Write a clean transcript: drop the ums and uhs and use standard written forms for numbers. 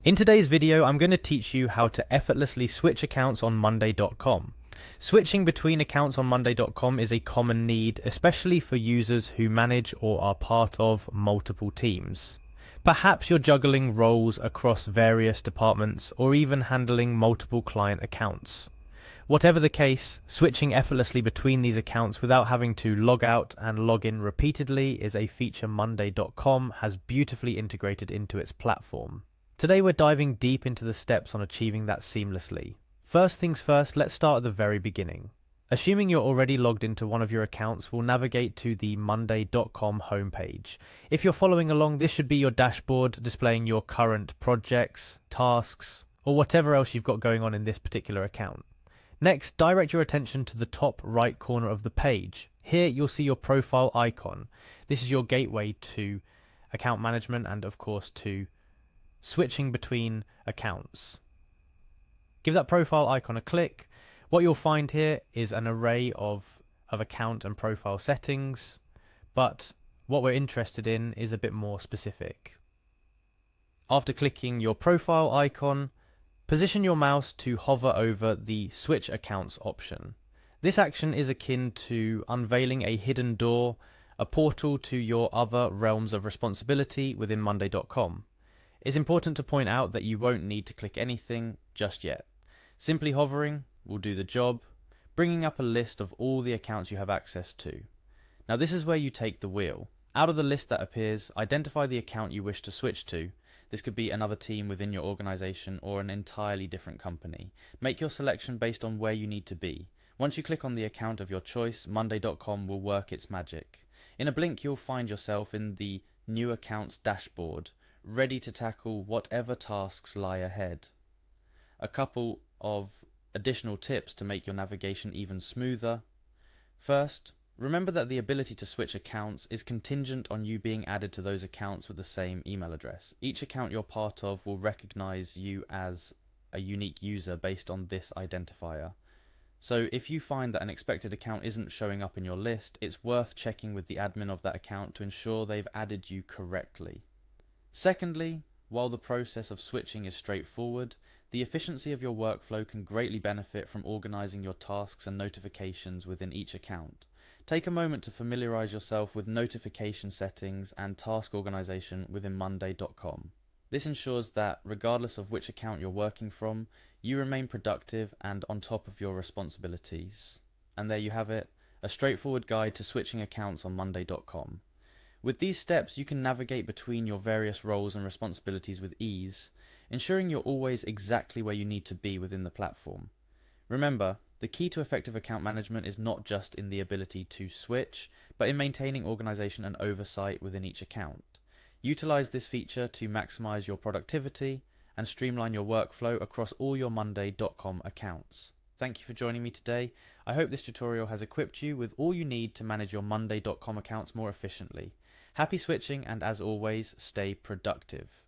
In today's video, I'm going to teach you how to effortlessly switch accounts on Monday.com. Switching between accounts on Monday.com is a common need, especially for users who manage or are part of multiple teams. Perhaps you're juggling roles across various departments or even handling multiple client accounts. Whatever the case, switching effortlessly between these accounts without having to log out and log in repeatedly is a feature Monday.com has beautifully integrated into its platform. Today we're diving deep into the steps on achieving that seamlessly. First things first, let's start at the very beginning. Assuming you're already logged into one of your accounts, we'll navigate to the Monday.com homepage. If you're following along, this should be your dashboard displaying your current projects, tasks, or whatever else you've got going on in this particular account. Next, direct your attention to the top right corner of the page. Here you'll see your profile icon. This is your gateway to account management and of course to switching between accounts. Give that profile icon a click. What you'll find here is an array of account and profile settings, but what we're interested in is a bit more specific. After clicking your profile icon, position your mouse to hover over the Switch Accounts option. This action is akin to unveiling a hidden door, a portal to your other realms of responsibility within Monday.com. It's important to point out that you won't need to click anything just yet. Simply hovering will do the job, bringing up a list of all the accounts you have access to. Now this is where you take the wheel. Out of the list that appears, identify the account you wish to switch to. This could be another team within your organization or an entirely different company. Make your selection based on where you need to be. Once you click on the account of your choice, Monday.com will work its magic. In a blink, you'll find yourself in the New Accounts dashboard, ready to tackle whatever tasks lie ahead. A couple of additional tips to make your navigation even smoother. First, remember that the ability to switch accounts is contingent on you being added to those accounts with the same email address. Each account you're part of will recognize you as a unique user based on this identifier. So if you find that an expected account isn't showing up in your list, it's worth checking with the admin of that account to ensure they've added you correctly. Secondly, while the process of switching is straightforward, the efficiency of your workflow can greatly benefit from organizing your tasks and notifications within each account. Take a moment to familiarize yourself with notification settings and task organization within Monday.com. This ensures that, regardless of which account you're working from, you remain productive and on top of your responsibilities. And there you have it, a straightforward guide to switching accounts on Monday.com. With these steps, you can navigate between your various roles and responsibilities with ease, ensuring you're always exactly where you need to be within the platform. Remember, the key to effective account management is not just in the ability to switch, but in maintaining organization and oversight within each account. Utilize this feature to maximize your productivity and streamline your workflow across all your Monday.com accounts. Thank you for joining me today. I hope this tutorial has equipped you with all you need to manage your Monday.com accounts more efficiently. Happy switching, and as always, stay productive.